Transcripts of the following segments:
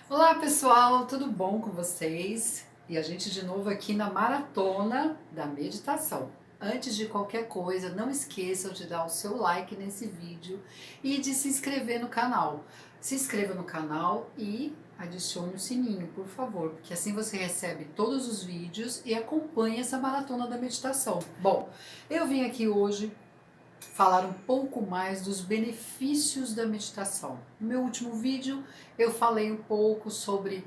Olá pessoal, tudo bom com vocês? E a gente de novo aqui na maratona da meditação. Antes de qualquer coisa, não esqueçam de dar o seu like nesse vídeo e de se inscrever no canal. Se inscreva no canal e adicione o sininho, por favor, porque assim você recebe todos os vídeos e acompanha essa maratona da meditação. Bom, eu vim aqui hoje falar um pouco mais dos benefícios da meditação. No meu último vídeo eu falei um pouco sobre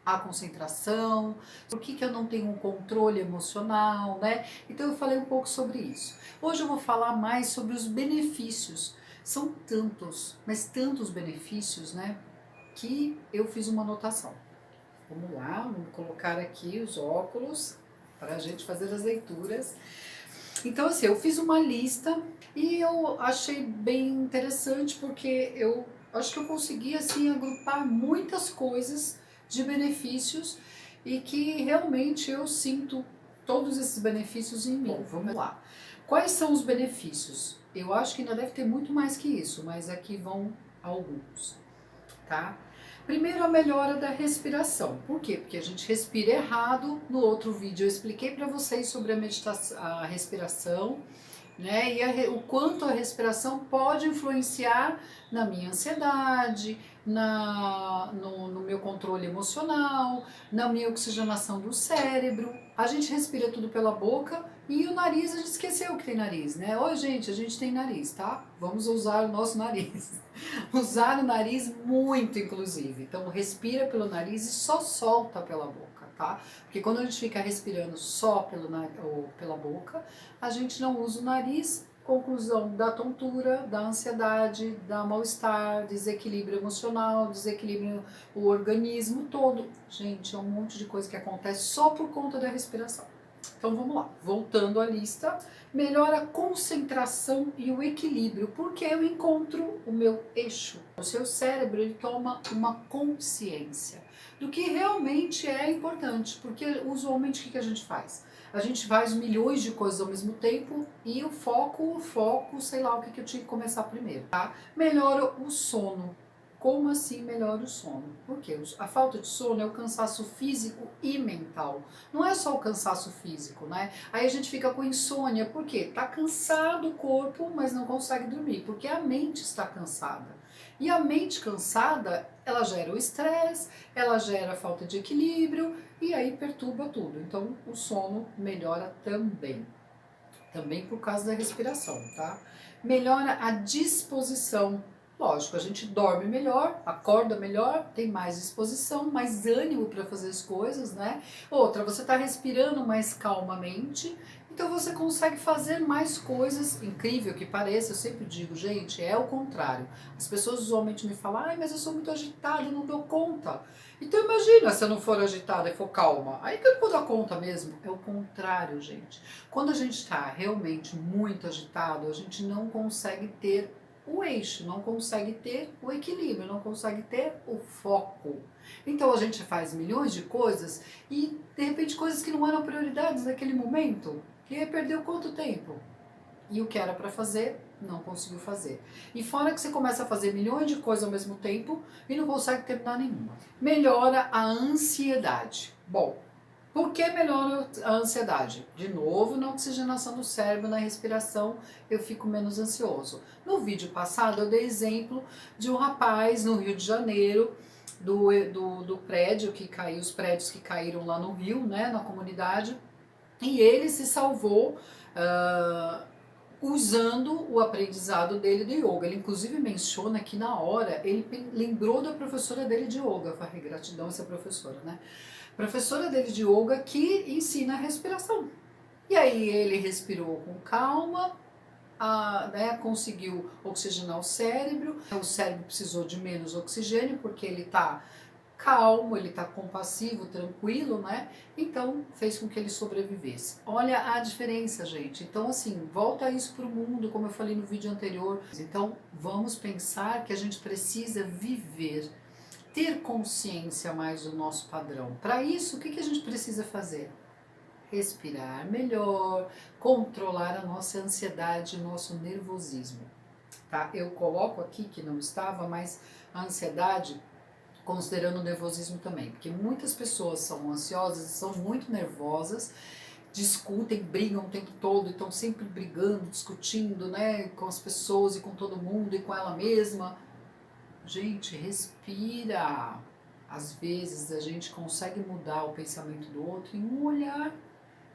a concentração, por que eu não tenho um controle emocional, né? Então eu falei um pouco sobre isso. Hoje eu vou falar mais sobre os benefícios. São tantos, mas tantos benefícios, né? Que eu fiz uma anotação. Vamos lá, vamos colocar aqui os óculos para a gente fazer as leituras. Então, assim, eu fiz uma lista e eu achei bem interessante porque eu acho que eu consegui, assim, agrupar muitas coisas de benefícios e que realmente eu sinto todos esses benefícios em mim. Bom, vamos lá. Quais são os benefícios? Eu acho que ainda deve ter muito mais que isso, mas aqui vão alguns, tá? Primeiro, a melhora da respiração. Por quê? Porque a gente respira errado. No outro vídeo eu expliquei para vocês sobre a meditação, a respiração, né? E o quanto a respiração pode influenciar na minha ansiedade, no meu controle emocional, na minha oxigenação do cérebro. A gente respira tudo pela boca e o nariz, a gente esqueceu que tem nariz, né? Oi, gente, a gente tem nariz, tá? Vamos usar o nosso nariz. Usar o nariz muito, inclusive. Então, respira pelo nariz e só solta pela boca, tá? Porque quando a gente fica respirando só ou pela boca, a gente não usa o nariz. Conclusão da tontura, da ansiedade, da mal-estar, desequilíbrio emocional, desequilíbrio o organismo todo. Gente, é um monte de coisa que acontece só por conta da respiração. Então vamos lá, voltando à lista, melhora a concentração e o equilíbrio, porque eu encontro o meu eixo. O seu cérebro ele toma uma consciência do que realmente é importante, porque usualmente o que a gente faz? A gente faz milhões de coisas ao mesmo tempo e o foco, sei lá o que eu tinha que começar primeiro, tá? Melhora o sono. Como assim melhora o sono? Porque a falta de sono é o cansaço físico e mental. Não é só o cansaço físico, né? Aí a gente fica com insônia, por quê? Tá cansado o corpo, mas não consegue dormir, porque a mente está cansada. E a mente cansada, ela gera o estresse, ela gera a falta de equilíbrio e aí perturba tudo. Então o sono melhora também. Também por causa da respiração, tá? Melhora a disposição. Lógico, a gente dorme melhor, acorda melhor, tem mais disposição, mais ânimo para fazer as coisas, né? Outra, você está respirando mais calmamente, então você consegue fazer mais coisas, incrível que pareça, eu sempre digo, gente, é o contrário. As pessoas usualmente me falam, ai, mas eu sou muito agitada, não dou conta. Então imagina se eu não for agitada e for calma, aí que eu não vou dar conta mesmo. É o contrário, gente. Quando a gente está realmente muito agitado, a gente não consegue ter o eixo, não consegue ter o equilíbrio, não consegue ter o foco. Então a gente faz milhões de coisas e de repente coisas que não eram prioridades naquele momento. E aí perdeu quanto tempo? E o que era para fazer, não conseguiu fazer. E fora que você começa a fazer milhões de coisas ao mesmo tempo e não consegue terminar nenhuma. Melhora a ansiedade. Bom, por que melhora a ansiedade? De novo, na oxigenação do cérebro, na respiração, eu fico menos ansioso. No vídeo passado, eu dei exemplo de um rapaz no Rio de Janeiro, do prédio que caiu, os prédios que caíram lá no Rio, né, na comunidade, e ele se salvou usando o aprendizado dele do yoga. Ele inclusive menciona que na hora ele lembrou da professora dele de yoga. Falei, gratidão essa professora, né? Professora dele de yoga que ensina a respiração. E aí ele respirou com calma, né, conseguiu oxigenar o cérebro precisou de menos oxigênio porque ele está calmo, ele está compassivo, tranquilo, né? Então fez com que ele sobrevivesse. Olha a diferença, gente. Então assim, volta isso para o mundo, como eu falei no vídeo anterior. Então vamos pensar que a gente precisa viver, ter consciência mais do nosso padrão. Para isso, o que a gente precisa fazer? Respirar melhor, controlar a nossa ansiedade, o nosso nervosismo. Tá? Eu coloco aqui que não estava, mas a ansiedade considerando o nervosismo também, porque muitas pessoas são ansiosas e são muito nervosas, discutem, brigam o tempo todo, estão sempre brigando, discutindo, né, com as pessoas e com todo mundo e com ela mesma. Gente, respira. Às vezes a gente consegue mudar o pensamento do outro em um olhar,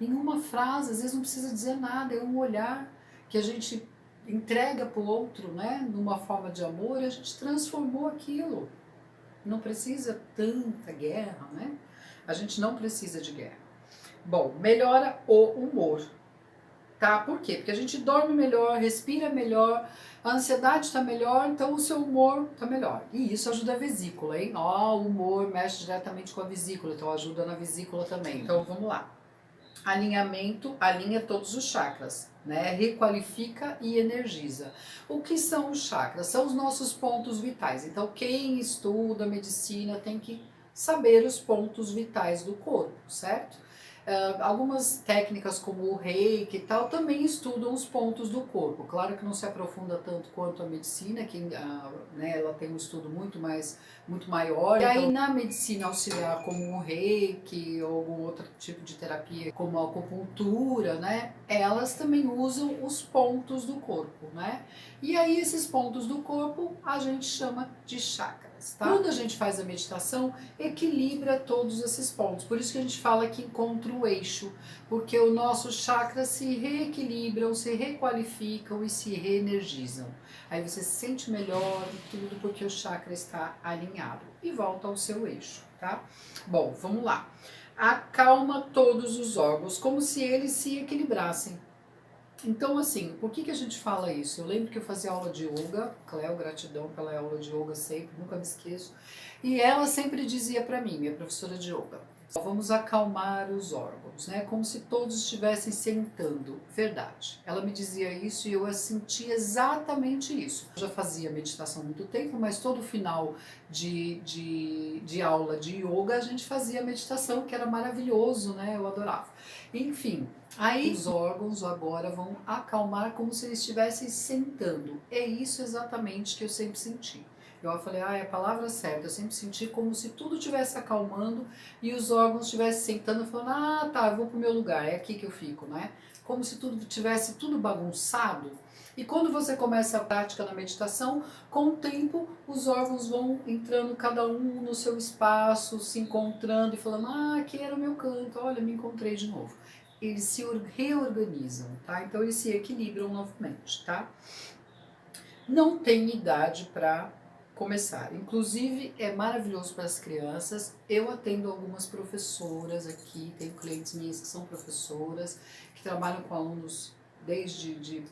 em uma frase, às vezes não precisa dizer nada, é um olhar que a gente entrega para o outro, né, numa forma de amor, e a gente transformou aquilo. Não precisa tanta guerra, né? A gente não precisa de guerra. Bom, melhora o humor, tá? Por quê? Porque a gente dorme melhor, respira melhor, a ansiedade está melhor, então o seu humor está melhor. E isso ajuda a vesícula, hein? Ó, o humor mexe diretamente com a vesícula, então ajuda na vesícula também. Então vamos lá. Alinhamento, alinha todos os chakras, né? Requalifica e energiza. O que são os chakras? São os nossos pontos vitais. Então quem estuda medicina tem que saber os pontos vitais do corpo, certo? Algumas técnicas como o reiki e tal também estudam os pontos do corpo. Claro que não se aprofunda tanto quanto a medicina, que né, ela tem um estudo muito maior. E aí na medicina auxiliar como o reiki ou algum outro tipo de terapia, como a acupuntura, né, elas também usam os pontos do corpo, né? E aí esses pontos do corpo a gente chama de chakras. Tá? Quando a gente faz a meditação, equilibra todos esses pontos. Por isso que a gente fala que encontra o eixo, porque os nossos chakras se reequilibram, se requalificam e se reenergizam. Aí você se sente melhor e tudo porque o chakra está alinhado e volta ao seu eixo, tá? Bom, vamos lá. Acalma todos os órgãos, como se eles se equilibrassem. Então, assim, por que a gente fala isso? Eu lembro que eu fazia aula de yoga, Cléo, gratidão pela aula de yoga sempre, nunca me esqueço. E ela sempre dizia para mim, minha professora de yoga, vamos acalmar os órgãos, né? Como se todos estivessem sentando. Verdade. Ela me dizia isso e eu sentia exatamente isso. Eu já fazia meditação há muito tempo, mas todo final de aula de yoga a gente fazia meditação, que era maravilhoso, né? Eu adorava. Enfim, aí os órgãos agora vão acalmar como se eles estivessem sentando. É isso exatamente que eu sempre senti. Eu falei, é a palavra certa, eu sempre senti como se tudo estivesse acalmando e os órgãos estivessem sentando, falando, tá, eu vou pro meu lugar, é aqui que eu fico, né? Como se tudo tivesse tudo bagunçado. E quando você começa a prática na meditação, com o tempo os órgãos vão entrando cada um no seu espaço, se encontrando e falando, aqui era o meu canto, olha, me encontrei de novo. Eles se reorganizam, tá? Então eles se equilibram novamente, tá? Não tem idade para começar. Inclusive, é maravilhoso para as crianças. Eu atendo algumas professoras aqui, tenho clientes minhas que são professoras, que trabalham com alunos desde de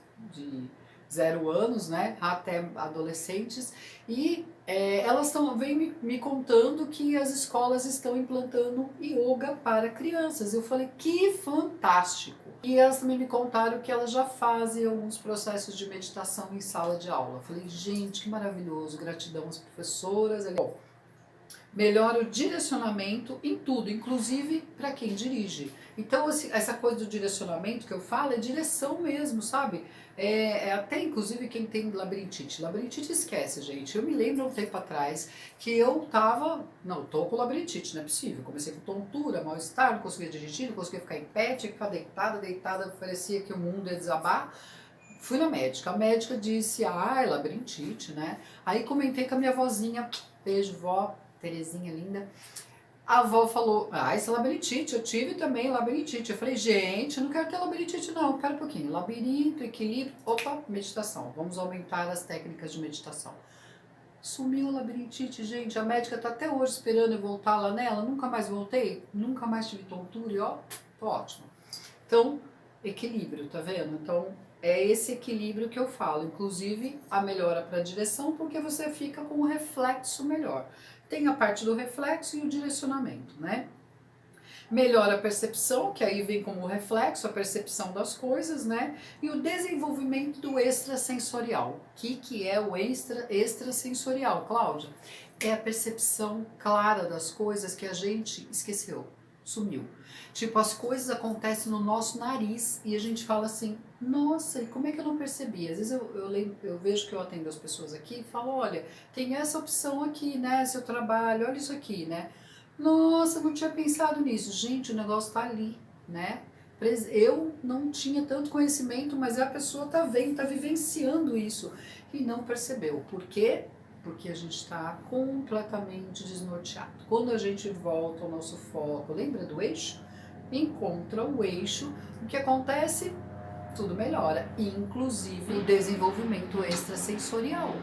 0 anos, né, até adolescentes, e elas vêm me contando que as escolas estão implantando yoga para crianças. Eu falei, que fantástico! E elas também me contaram que elas já fazem alguns processos de meditação em sala de aula. Eu falei, gente, que maravilhoso, gratidão às professoras. Bom, melhora o direcionamento em tudo, inclusive para quem dirige. Então, essa coisa do direcionamento que eu falo é direção mesmo, sabe? Até inclusive quem tem labirintite. Labirintite esquece, gente. Eu me lembro um tempo atrás que eu tava, não, tô com labirintite, não é possível. Comecei com tontura, mal-estar, não conseguia dirigir, não conseguia ficar em pé, tinha que ficar deitada, parecia que o mundo ia desabar. Fui na médica, a médica disse, é labirintite, né? Aí comentei com a minha vozinha, beijo, vó, Terezinha linda. A avó falou, isso é labirintite, eu tive também labirintite. Eu falei, gente, eu não quero ter labirintite não, pera um pouquinho. Labirinto, equilíbrio, opa, meditação. Vamos aumentar as técnicas de meditação. Sumiu a labirintite, gente, a médica tá até hoje esperando eu voltar lá nela, nunca mais voltei, nunca mais tive tontura e ó, tô ótima. Então, equilíbrio, tá vendo? Então, é esse equilíbrio que eu falo, inclusive a melhora para a direção, porque você fica com um reflexo melhor. Tem a parte do reflexo e o direcionamento, né? Melhora a percepção, que aí vem como reflexo, a percepção das coisas, né? E o desenvolvimento do extrasensorial. O que é o extrasensorial, Cláudia? É a percepção clara das coisas que a gente esqueceu. sumiu. Tipo, as coisas acontecem no nosso nariz e a gente fala assim, nossa, e como é que eu não percebi? Às vezes eu vejo que eu atendo as pessoas aqui e falo, olha, tem essa opção aqui, né, seu trabalho, olha isso aqui, né? Nossa, não tinha pensado nisso. Gente, o negócio tá ali, né? Eu não tinha tanto conhecimento, mas a pessoa tá vendo, tá vivenciando isso e não percebeu. Por quê? Porque a gente está completamente desnorteado. Quando a gente volta ao nosso foco, lembra do eixo? Encontra o eixo, o que acontece? Tudo melhora, inclusive o desenvolvimento extrasensorial.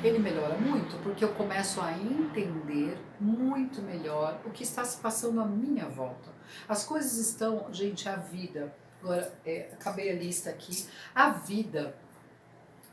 Ele melhora muito porque eu começo a entender muito melhor o que está se passando à minha volta. As coisas estão, gente, a vida, agora acabei a lista aqui, a vida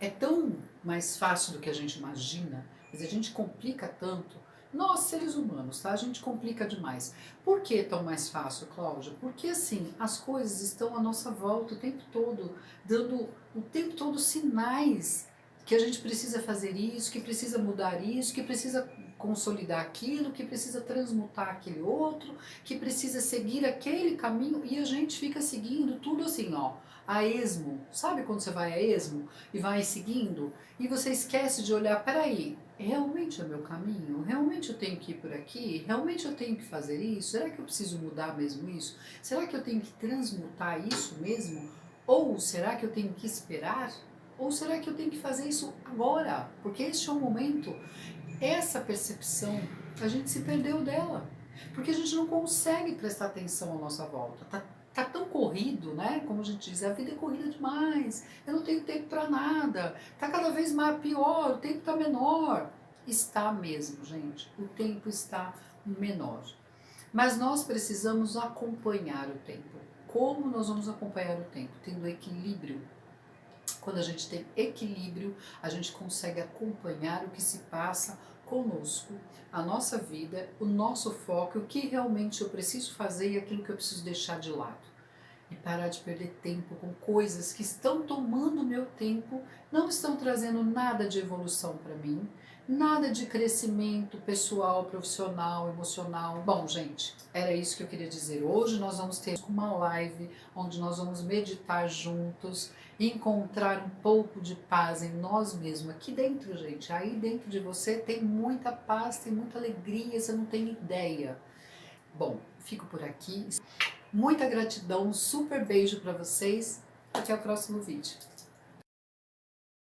é tão mais fácil do que a gente imagina, mas a gente complica tanto. Nós, seres humanos, tá? A gente complica demais. Por que tão mais fácil, Cláudia? Porque assim, as coisas estão à nossa volta o tempo todo, dando o tempo todo sinais que a gente precisa fazer isso, que precisa mudar isso, que precisa consolidar aquilo, que precisa transmutar aquele outro, que precisa seguir aquele caminho e a gente fica seguindo tudo assim, ó, a esmo. Sabe quando você vai a esmo e vai seguindo e você esquece de olhar, peraí, realmente é o meu caminho? Realmente eu tenho que ir por aqui? Realmente eu tenho que fazer isso? Será que eu preciso mudar mesmo isso? Será que eu tenho que transmutar isso mesmo? Ou será que eu tenho que esperar? Ou será que eu tenho que fazer isso agora? Porque este é o momento. Essa percepção, a gente se perdeu dela. Porque a gente não consegue prestar atenção à nossa volta. Tá tão corrido, né? Como a gente diz, a vida é corrida demais. Eu não tenho tempo para nada. Tá cada vez mais pior, o tempo tá menor. Está mesmo, gente. O tempo está menor. Mas nós precisamos acompanhar o tempo. Como nós vamos acompanhar o tempo? Tendo equilíbrio. Quando a gente tem equilíbrio, a gente consegue acompanhar o que se passa conosco, a nossa vida, o nosso foco, o que realmente eu preciso fazer e aquilo que eu preciso deixar de lado. E parar de perder tempo com coisas que estão tomando meu tempo, não estão trazendo nada de evolução para mim, nada de crescimento pessoal, profissional, emocional. Bom, gente, era isso que eu queria dizer. Hoje nós vamos ter uma live onde nós vamos meditar juntos, encontrar um pouco de paz em nós mesmos. Aqui dentro, gente, aí dentro de você tem muita paz, tem muita alegria, você não tem ideia. Bom, fico por aqui. Muita gratidão, um super beijo para vocês. Até o próximo vídeo.